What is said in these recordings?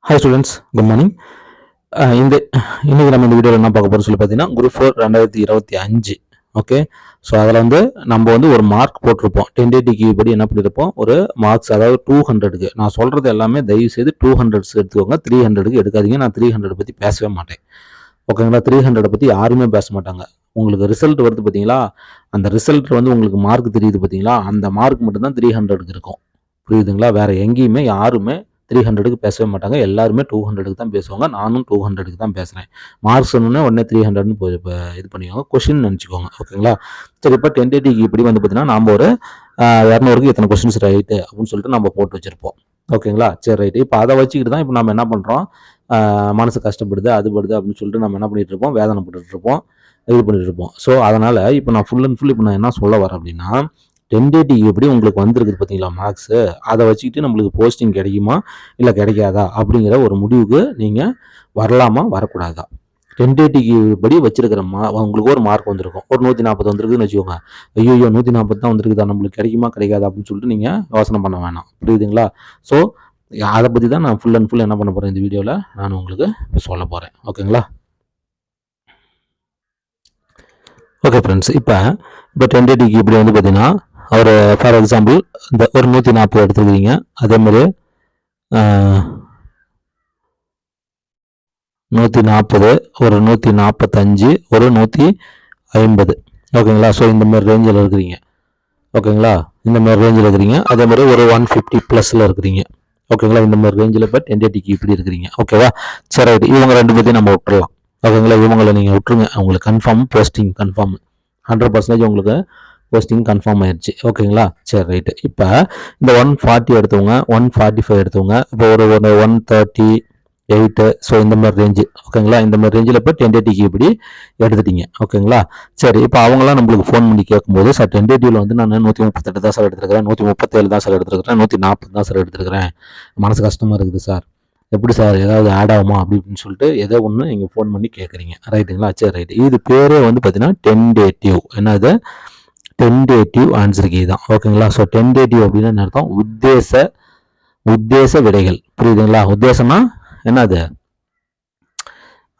Hi students, good morning. இன்னைக்கு நம்ம இந்த வீடியோவில் என்ன பார்க்க போகிறோம் சொல்லி பார்த்தீங்கன்னா, குரூப் 4 2025. ஓகே. ஸோ அதில் நம்ம ஒரு மார்க் போட்டிருப்போம். 1080 படி என்ன பண்ணியிருப்போம், ஒரு மார்க்ஸ், அதாவது 200க்கு. நான் சொல்கிறது எல்லாமே தயவு செய்து 200s எடுத்துக்கோங்க, 300க்கு எடுக்காதீங்க. நான் 300 பற்றி பேசவே மாட்டேன். ஓகேங்களா? 300 பற்றி யாருமே பேச மாட்டாங்க. உங்களுக்கு ரிசல்ட் வருது பார்த்தீங்களா, அந்த ரிசல்ட் உங்களுக்கு மார்க் தெரியுது பார்த்தீங்களா, அந்த மார்க் மட்டும்தான் 300க்கு இருக்கும். புரியுதுங்களா? வேற எங்கேயுமே யாருமே 300க்கு பேசவே மாட்டாங்க. எல்லாருமே 200க்கு தான் பேசுவாங்க. நானும் 200க்கு தான் பேசுகிறேன். மார்க்ஸ் சொன்னோன்னே உடனே 300ன்னு இப்போ இது பண்ணிக்கோங்க, கொஷின் நினச்சிக்கோங்க. ஓகேங்களா? சரி, இப்போ 1080க்கு இப்படி பார்த்தீங்கன்னா, நாம் ஒரு 200க்கு எத்தனை கொஸ்டின்ஸ் ரைட்டு அப்படின்னு சொல்லிட்டு நம்ம போட்டு வச்சுருப்போம். ஓகேங்களா? சரி, ரைட்டு. இப்போ அதை வச்சுக்கிட்டு தான் இப்போ நம்ம என்ன பண்ணுறோம், மனசு கஷ்டப்படுது, அது படுது அப்படின்னு சொல்லிட்டு நம்ம என்ன பண்ணிகிட்டு இருப்போம், வேதனைப்பட்டு இருப்போம், இது பண்ணிட்டு இருப்போம். ஸோ அதனால் இப்போ நான் ஃபுல் அண்ட் ஃபுல் இப்போ நான் என்ன சொல்ல வரேன் அப்படின்னா, 1080 எப்படி உங்களுக்கு வந்திருக்குது பார்த்தீங்களா மார்க்ஸு, அதை வச்சுக்கிட்டு நம்மளுக்கு போஸ்டிங் கிடைக்குமா இல்லை கிடைக்காதா அப்படிங்கிற ஒரு முடிவுக்கு நீங்கள் வரலாமா வரக்கூடாதா. 1080 படி வச்சிருக்கிற உங்களுக்கு ஒரு மார்க் வந்திருக்கும், ஒரு 140 வந்திருக்குதுன்னு வச்சுக்கோங்க. ஐயோ 140 தான் வந்திருக்குதா, நம்மளுக்கு கிடைக்குமா கிடைக்காதா அப்படின்னு சொல்லிட்டு நீங்கள் யோசனை பண்ண வேணாம். புரியுதுங்களா? ஸோ அதை பற்றி தான் நான் ஃபுல் அண்ட் ஃபுல் என்ன பண்ண போகிறேன் இந்த வீடியோவில் நான் உங்களுக்கு சொல்ல போகிறேன். ஓகேங்களா? ஓகே ஃப்ரெண்ட்ஸ், இப்போ 1080க்கு இப்படி பார்த்தீங்கன்னா, ஒரு ஃபார் எக்ஸாம்பிள் இந்த ஒரு 140 எடுத்துக்கிறீங்க. அதே மாதிரி 140, ஒரு 145, ஒரு 150. ஓகேங்களா? ஸோ இந்த மாதிரி ரேஞ்சில் இருக்கிறீங்க. ஓகேங்களா? இந்த மாதிரி ரேஞ்சில் இருக்கிறீங்க. அதே மாதிரி ஒரு 150 +ல் இருக்கிறீங்க. ஓகேங்களா? இந்த மாதிரி ரேஞ்சில் இப்போ 1080க்கு இப்படி இருக்கிறீங்க. ஓகேவா? சரி, ரைட்டு. இவங்க ரெண்டு பேர்த்தையும் நம்ம விட்டுறலாம். ஓகேங்களா? இவங்களை நீங்கள் விட்டுருங்க. உங்களுக்கு கன்ஃபார்ம் போஸ்டிங், கன்ஃபார்ம் 100% உங்களுக்கு போஸ்டிங் கன்ஃபார்ம் ஆயிடுச்சு. ஓகேங்களா? சரி, ரைட்டு. இப்போ இந்த 140 எடுத்தவங்க, 145 எடுத்தவங்க, இப்போ ஒரு 138, ஸோ இந்த மாதிரி ரேஞ்சு. ஓகேங்களா? இந்த மாதிரி ரேஞ்சில் இப்போ 1080க்கு இப்படி எடுத்துட்டீங்க. ஓகேங்களா? சரி, இப்போ அவங்களாம் நம்மளுக்கு ஃபோன் பண்ணி கேட்கும்போது, சார் 1080ல் நான் 138 தான் சார் எடுத்துருக்கிறேன், 137 தான் சார் எடுத்துருக்கிறேன், 140 தான் சார் எடுத்துருக்கிறேன், மனசு கஷ்டமாக இருக்குது சார், எப்படி சார் ஏதாவது ஆட் ஆகுமா அப்படின்னு சொல்லிட்டு ஏதோ ஒன்று நீங்கள் ஃபோன் பண்ணி கேட்குறீங்க. ரைட்டுங்களா? சரி, ரைட்டு. இது பேரே பார்த்தீங்கன்னா டென்டேட்டிவ். என்னது? டென்டேட்டிவ் ஆன்சர் கீ தான். ஓகேங்களா? ஸோ டென்டேட்டிவ் அப்படின்னு என்ன அர்த்தம்? உத்தேச விடைகள். புரியுதுங்களா? உத்தேசம்னா என்னது?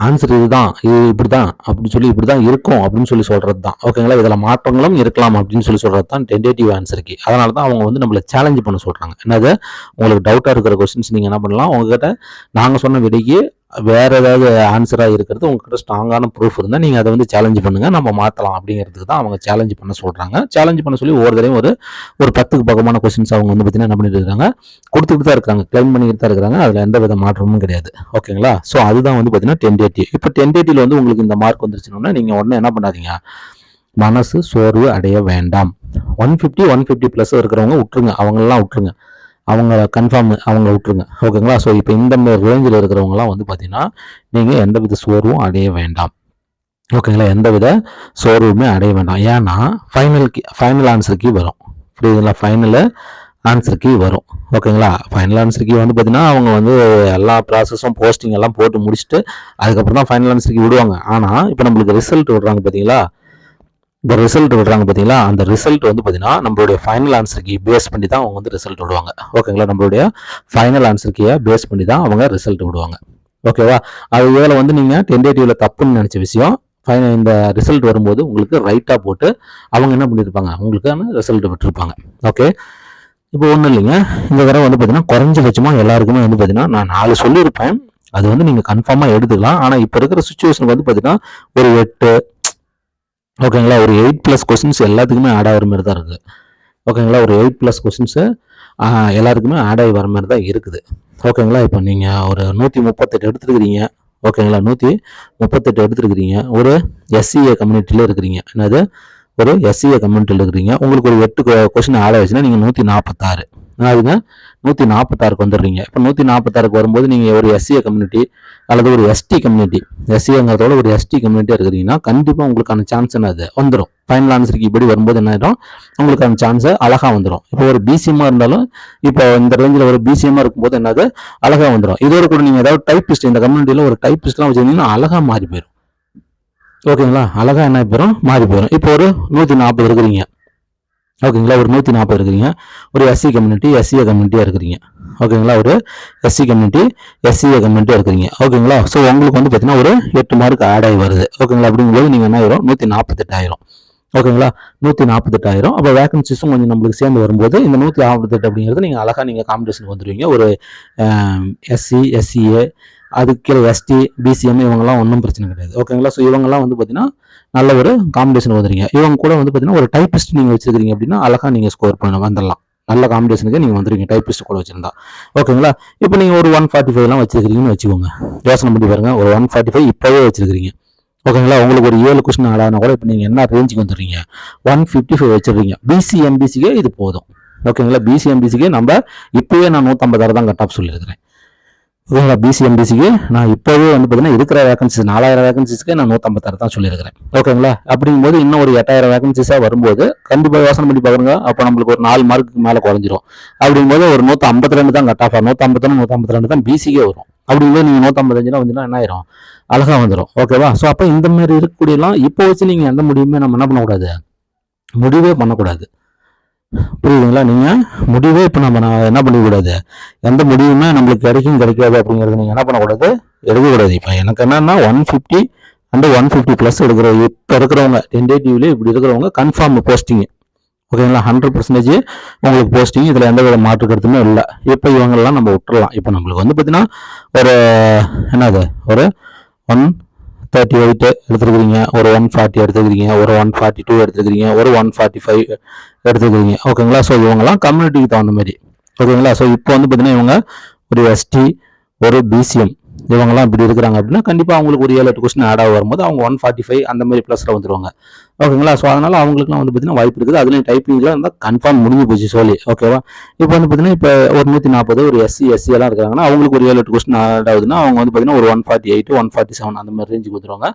ஆன்சர் இதுதான், இது இப்படிதான் அப்படின்னு சொல்லி, இப்படிதான் இருக்கும் அப்படின்னு சொல்லி சொல்றது தான். ஓகேங்களா? இதில் மாற்றங்களும் இருக்கலாம் அப்படின்னு சொல்லி சொல்றது தான் டென்டேட்டிவ் ஆன்சர் கீ. அதனால தான் அவங்க நம்மளை சேலஞ்ச் பண்ண சொல்றாங்க. என்னது? உங்களுக்கு டவுட்டாக இருக்கிற கொஸ்டின்ஸ் நீங்கள் என்ன பண்ணலாம், உங்ககிட்ட நாங்கள் சொன்ன விடைக்கு வேற ஏதாவது ஆன்சராக இருக்கிறது உங்ககிட்ட ஸ்ட்ராங்கான ப்ரூஃப் இருந்தால் நீங்கள் அதை சேலஞ்ச் பண்ணுங்க, நம்ம மாற்றலாம் அப்படிங்கிறதுக்கு தான் அவங்க சேலஞ்ச் பண்ண சொல்றாங்க. சேலஞ்ச் பண்ண சொல்லி ஒவ்வொரு தடையும் ஒரு 10க்கு பக்கமான கொஸ்டின்ஸ் அவங்க பார்த்தீங்கன்னா என்ன பண்ணிட்டு இருக்காங்க, கொடுத்துட்டு தான் இருக்காங்க, கிளைம் பண்ணிட்டு தான் இருக்கிறாங்க. அதில் எந்த வித மாற்றமும் கிடையாது. ஓகேங்களா? ஸோ அதுதான் பார்த்தீங்கன்னா 1080. இப்போ 1080ல் உங்களுக்கு இந்த மார்க் வந்துருச்சுன்னா நீங்கள் உடனே என்ன பண்ணாதீங்க, மனசு சோர்வு அடைய வேண்டாம். 150 ப்ளஸ் இருக்கிறவங்க விட்டுருங்க, அவங்களெல்லாம் விட்டுருங்க, அவங்க கன்ஃபார்ம், அவங்க விட்டுருங்க. ஓகேங்களா? ஸோ இப்போ இந்த மாதிரி ரேஞ்சில் இருக்கிறவங்கலாம் பார்த்தீங்கன்னா நீங்கள் எந்தவித சோர்வும் அடைய வேண்டாம். ஓகேங்களா? எந்தவித சோர்வுமே அடைய வேண்டாம். ஏன்னா ஃபைனல் ஆன்சர் கீ வரும். புரியுதுங்களா? ஃபைனல் ஆன்சர் கீ வரும். ஓகேங்களா? ஃபைனல் ஆன்சர் கீ பார்த்தீங்கன்னா அவங்க எல்லா ப்ராசஸும் போஸ்டிங் எல்லாம் போட்டு முடிச்சுட்டு அதுக்கப்புறம் தான் ஃபைனல் ஆன்சர் கீ விடுவாங்க. ஆனால் இப்போ நம்மளுக்கு ரிசல்ட் விடுறாங்க பார்த்தீங்களா, இந்த ரிசல்ட் விடுறாங்க பார்த்தீங்களா, அந்த ரிசல்ட் பார்த்தீங்கன்னா நம்மளுடைய ஃபைனல் ஆன்சர் கீ பேஸ் பண்ணி தான் அவங்க ரிசல்ட் விடுவாங்க. ஓகேங்களா? நம்மளுடைய ஃபைனல் ஆன்சர் கீயை பேஸ் பண்ணி தான் அவங்க ரிசல்ட் விடுவாங்க. ஓகேவா? அது இதில் நீங்கள் 1080ல் தப்புன்னு நினச்ச விஷயம் இந்த ரிசல்ட் வரும்போது உங்களுக்கு ரைட்டாக போட்டு அவங்க என்ன பண்ணியிருப்பாங்க, உங்களுக்கான ரிசல்ட் விட்டுருப்பாங்க. ஓகே. இப்போ ஒன்றும் இல்லைங்க, இந்த தடவை பார்த்தீங்கன்னா குறைஞ்சபட்சமாக எல்லாருக்குமே பார்த்தீங்கன்னா நான் 4 சொல்லியிருப்பேன். அது நீங்கள் கன்ஃபார்மாக எடுத்துக்கலாம். ஆனால் இப்போ இருக்கிற சுச்சுவேஷனுக்கு பார்த்தீங்கன்னா ஒரு 8, ஓகேங்களா, ஒரு 8+ கொஸ்டின்ஸ் எல்லாத்துக்குமே ஆட் ஆகிற மாதிரி தான் இருக்குது. ஓகேங்களா? ஒரு 8+ கொஸ்டின்ஸு எல்லாருக்குமே ஆட் ஆகி வர மாதிரி தான் இருக்குது. ஓகேங்களா? இப்போ நீங்கள் ஒரு 138 எடுத்துருக்கிறீங்க. ஓகேங்களா? 138 எடுத்துருக்கிறீங்க. ஒரு எஸ்சிஏ கம்யூனிட்டியில் இருக்கிறீங்க. என்னது? ஒரு எஸ்சிஏ கம்யூனிட்டியில் இருக்கிறீங்க. உங்களுக்கு ஒரு 8 கொஸ்டின் ஆட் ஆகிடுச்சுன்னா நீங்கள் 146, அதுங்க 146க்கு வந்துடுறீங்க. இப்போ 146க்கு வரும்போது நீங்கள் ஒரு எஸ்சிஏ கம்யூனிட்டி அல்லது ஒரு எஸ்டி கம்யூனிட்டி, எஸ்சிங்கிறதோட ஒரு எஸ்டி கம்யூனிட்டியாக இருக்கிறீங்கன்னா கண்டிப்பாக உங்களுக்கான சான்ஸ் என்னது வந்துடும். ஃபைனல் ஆன்சருக்கு இப்படி வரும்போது என்ன ஆகிடும், உங்களுக்கான சான்ஸை அழகாக வந்துடும். இப்போ ஒரு பிசிஎம்மாக இருந்தாலும் இப்போ இந்த ரேஞ்சில் ஒரு பிசிஎம்மாக இருக்கும்போது என்னது அழகாக வந்துடும். இதோட கூட நீங்கள் ஏதாவது டைப்பிஸ்ட், இந்த கம்யூனிட்டியில் ஒரு டைப்பிஸ்ட்லாம் வச்சுருந்தீங்கன்னா அழகாக மாறி போயிடும். ஓகேங்களா? அழகாக என்ன போயிடும், மாறி போயிடும். இப்போ ஒரு 140 இருக்கிறீங்க. ஓகேங்களா? ஒரு 140 இருக்கிறீங்க, ஒரு எஸ்சி கம்யூனிட்டி, எஸ்சிஏ கம்யூனிட்டியாக இருக்கிறீங்க. ஓகேங்களா. ஒரு எஸ்சி கம்யூனிட்டி, எஸ்சிஏ கம்யூனிட்டி இருக்கிறீங்க. ஓகேங்களா. ஸோ உங்களுக்கு வந்து பார்த்தீங்கன்னா ஒரு 8 மார்க் ஆட் ஆகி வருது. ஓகேங்களா. அப்படிங்கும்போது நீங்கள் என்ன ஆயிரும் 148 ஓகேங்களா. 148 அப்போ வேகன்சிஸும் கொஞ்சம் நம்மளுக்கு சேர்ந்து வரும்போது இந்த 148 அப்படிங்கிறது நீங்கள் அழகாக நீங்கள் காம்படிஷனுக்கு வந்துடுவீங்க. ஒரு எஸ்சி, எஸ்சிஏ, அதுக்கு கீழே எஸ்டி, பிசிஎம் இவங்கெல்லாம் ஒன்றும் பிரச்சனை கிடையாது. ஓகேங்களா. ஸோ இவங்கெல்லாம் வந்து பார்த்தீங்கன்னா நல்ல ஒரு காம்படிஷன் வந்துடுங்க. இவங்க கூட வந்து பார்த்தீங்கன்னா ஒரு டைப்பிஸ்ட் நீங்கள் வச்சுருக்கீங்க அப்படின்னா அழகாக நீங்கள் ஸ்கோர் பண்ண வந்துடலாம். நல்ல காம்படிஷனுக்கு நீங்கள் வந்துருவீங்க டைப்பிஸ்ட் கூட வச்சிருந்தா. ஓகேங்களா. இப்போ நீங்கள் ஒரு 145 வச்சிருக்கீங்கன்னு வச்சுக்கோங்க. யோசனை பண்ணி பாருங்க. ஒரு 145 இப்போவே வச்சிருக்கீங்க. ஓகேங்களா. உங்களுக்கு ஒரு 7 கொஸ்டின் ஆடானா கூட இப்போ நீங்கள் என்ன ரேஞ்சுக்கு வந்துடுறீங்க 155 வச்சிருக்கீங்க. பிசி எம்பிசிக்கே இது போதும். ஓகேங்களா. பிசி எம்பிசிக்கே நம்ம இப்போவே நான் 156 தான் கட் ஆஃப் சொல்லியிருக்கிறேன். ஓகேங்களா. பிசிஎம்பிசிக்கு நான் இப்போவே வந்து பார்த்தீங்கன்னா இருக்கிற வேகன்சிஸ் 4000 வேகன்சிஸ்க்கு நான் 156 தான் சொல்லியிருக்கிறேன். ஓகேங்களா. அப்படிங்கும்போது இன்னும் ஒரு 8000 வேகன்சிஸாக வரும்போது கண்டிப்பாக யோசனை பண்ணி பாருங்க. அப்போ நம்மளுக்கு ஒரு 4 மார்க்கு மேலே குறைஞ்சிரும். அப்படிங்கும்போது ஒரு 152 தான் கட் ஆஃப் 151 152 தான் பிசிக்கே வரும். அப்படிங்கும்போது நீங்கள் 155 வந்துன்னா என்ன ஆயிரும் அழகாக வந்துடும். ஓகேவா. ஸோ அப்போ இந்த மாதிரி இருக்கக்கூடியலாம் இப்போ வச்சு நீங்கள் எந்த முடிவுமே நம்ம என்ன பண்ணக்கூடாது, முடிவே பண்ணக்கூடாது. புரியுதுங்களா. நீங்கள் முடிவே இப்போ நம்ம என்ன பண்ணிக்கூடாது, எந்த முடிவுமே நம்மளுக்கு கிடைக்கும் கிடைக்காது அப்படிங்கிறது நீங்கள் என்ன பண்ணக்கூடாது, எடுக்கக்கூடாது. இப்போ எனக்கு என்னன்னா 150 அண்ட் 150 ப்ளஸ் எடுக்கிற இப்போ இருக்கிறவங்க டென்டேட்டிவ்லேயே இப்படி இருக்கிறவங்க கன்ஃபார்ம் போஸ்டிங். ஓகேங்களா. 100% உங்களுக்கு போஸ்டிங். இதில் எந்த வித மாற்று கருத்துமே இல்லை. இப்போ இவங்கெல்லாம் நம்ம விட்டுறலாம். இப்போ நம்மளுக்கு வந்து பார்த்தீங்கன்னா ஒரு என்னது ஒரு 138 எடுத்துருக்கிறீங்க, ஒரு 140 எடுத்துக்கிறீங்க, ஒரு 142 எடுத்துக்கிறீங்க, ஒரு 145 எடுத்துக்கிறீங்க. ஓகேங்களா. ஸோ இவங்கெல்லாம் கம்யூனிட்டிக்கு தகுந்த மாதிரி. ஓகேங்களா. ஸோ இப்போ வந்து பார்த்தீங்கன்னா இவங்க ஒரு எஸ்டி, ஒரு பிசிஎம் இவங்கெல்லாம் இப்படி இருக்கிறாங்க அப்படின்னா கண்டிப்பாக அவங்களுக்கு ஒரு 7-8 கொஸ்டின் ஆட் ஆக வரும்போது அவங்க 145 அந்த மாதிரி ப்ளஸில் வந்துருவாங்க. ஓகேங்களா. ஸோ அதனால் அவங்களுக்குலாம் வந்து பார்த்தீங்கன்னா வாய்ப்பு இருக்குது. அதுலேயும் டைப்பிங்கில் இருந்தால் கன்ஃபார்ம் முடிஞ்சு போச்சு சொல்லி. ஓகேவா. இப்போ வந்து பார்த்தீங்கன்னா இப்போ ஒரு 140 ஒரு எஸ்சி எல்லாம் இருக்கிறாங்கன்னா அவங்களுக்கு ஒரு 7-8 கொஸ்டின் ஆட் ஆகுதுன்னா அவங்க வந்து பார்த்தீங்கன்னா ஒரு 148 147 அந்த மாதிரி ரேஞ்சுக்கு வந்துருவாங்க.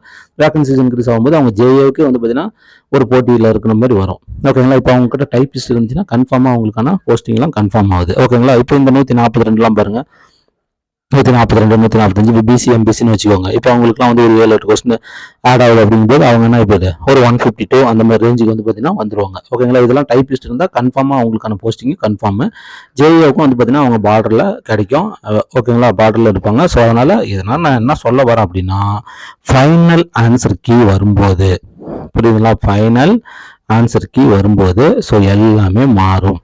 வேகன்சிஸ் இன்க்ரீஸ் ஆகும்போது அவங்க ஜேஏவுக்கு வந்து பார்த்தீங்கன்னா ஒரு போட்டியில் இருக்கிற மாதிரி வரும். ஓகேங்களா. இப்போ அவங்க கிட்ட டைப்பிஸ்ட் இருந்துச்சுன்னா கன்ஃபார்மாக அவங்களுக்கான போஸ்டிங்லாம் கன்ஃபார்ம் ஆகுது. ஓகேங்களா. இப்போ இந்த 142 பாருங்க, 142 145 பிசி எம்பிசின்னு வச்சுக்கோங்க. இப்போ அவங்களுக்குலாம் வந்து ஒரு 7-8 கொஸ்டின் ஆட் ஆகுது அப்படிங்கும்போது அவங்க என்ன இப்போ ஒரு 152 அந்த மாதிரி ரேஞ்சுக்கு வந்து பார்த்தீங்கன்னா வந்துருவாங்க. ஓகேங்களா. இதெல்லாம் டைப்பிஸ்ட் இருந்தால் கன்ஃபார்மாக அவங்களுக்கான போஸ்டிங் கன்ஃபார்ம். ஜேஏவுக்கும் வந்து பார்த்தீங்கன்னா அவங்க பார்டரில் கிடைக்கும். ஓகேங்களா. பார்டரில் இருப்பாங்க. ஸோ அதனால் இதனால் நான் என்ன சொல்ல வரேன் அப்படின்னா ஃபைனல் ஆன்சர் கீ வரும்போது, புரியுதுங்களா, ஃபைனல் ஆன்சர் கீ வரும்போது ஸோ எல்லாமே மாறும்.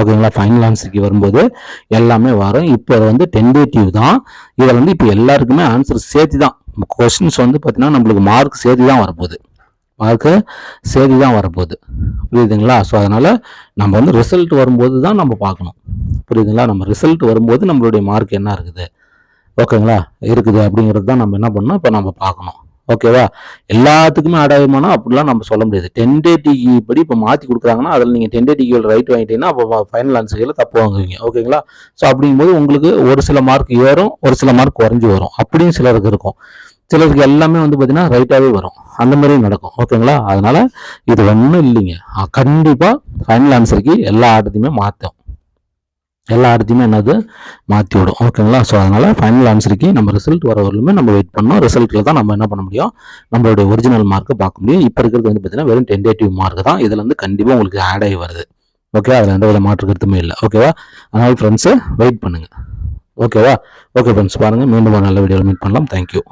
ஓகேங்களா. ஃபைனல் ஆன்சருக்கு வரும்போது எல்லாமே வரும். இப்போ வந்து டென்டேட்டிவ் தான். இதில் வந்து இப்போ எல்லாருக்குமே ஆன்சர் சேர்த்து தான் கொஸ்டின்ஸ் வந்து பார்த்தீங்கன்னா நம்மளுக்கு மார்க் சேர்த்து தான் வரப்போகுது. மார்க்கு சேர்த்து தான் வரப்போகுது. புரியுதுங்களா. ஸோ அதனால் நம்ம வந்து ரிசல்ட் வரும்போது தான் நம்ம பார்க்கணும். புரியுதுங்களா. நம்ம ரிசல்ட் வரும்போது நம்மளுடைய மார்க் என்ன இருக்குது, ஓகேங்களா, இருக்குது அப்படிங்கிறது தான் நம்ம என்ன பண்ணணும் இப்போ நம்ம பார்க்கணும். ஓகேவா. எல்லாத்துக்குமே ஆடாயமானா அப்படிலாம் நம்ம சொல்ல முடியாது. டென்டேட்டிவ் படி இப்போ மாற்றி கொடுக்குறாங்கன்னா அதில் நீங்கள் டென்டேட்டிவ் ரைட் வாங்கிட்டீங்கன்னா அப்போ ஃபைனல் ஆன்சரில் தப்பு வாங்குவீங்க. ஓகேங்களா. ஸோ அப்படிங்கும்போது உங்களுக்கு ஒரு சில மார்க் ஏறும், ஒரு சில மார்க் குறைஞ்சி வரும். அப்படியும் சிலருக்கு இருக்கும். சிலருக்கு எல்லாமே வந்து பார்த்தீங்கன்னா ரைட்டாகவே வரும். அந்த மாதிரியும் நடக்கும். ஓகேங்களா. அதனால இது ஒன்றும் இல்லைங்க. கண்டிப்பாக ஃபைனல் ஆன்சருக்கு எல்லா ஆட்டத்தையுமே மாற்றும். எல்லா இடத்தையுமே என்னது மாற்றி விடும். ஓகேங்களா. ஸோ அதனால் ஃபைனல் ஆன்சருக்கு நம்ம ரிசல்ட் வர வரலுமே நம்ம வெயிட் பண்ணோம். ரிசல்ட்டில் தான் நம்ம என்ன பண்ண முடியும், நம்மளுடைய ஒரிஜினல் மார்க்கை பார்க்க முடியும். இப்போ இருக்கிறது வந்து பார்த்தீங்கன்னா வெறும் டென்டேட்டிவ் மார்க் தான். இதில் வந்து கண்டிப்பாக உங்களுக்கு ஆட் ஆகி வருது. ஓகே. அதில் எந்த வித மாற்று கருத்துமே இல்லை. ஓகேவா. அதனால் ஃப்ரெண்ட்ஸு வெயிட் பண்ணுங்கள். ஓகேவா. ஓகே ஃப்ரெண்ட்ஸ், பாருங்கள் மீண்டும் ஒரு நல்ல வீடியோவில் மீட் பண்ணலாம். தேங்க்யூ.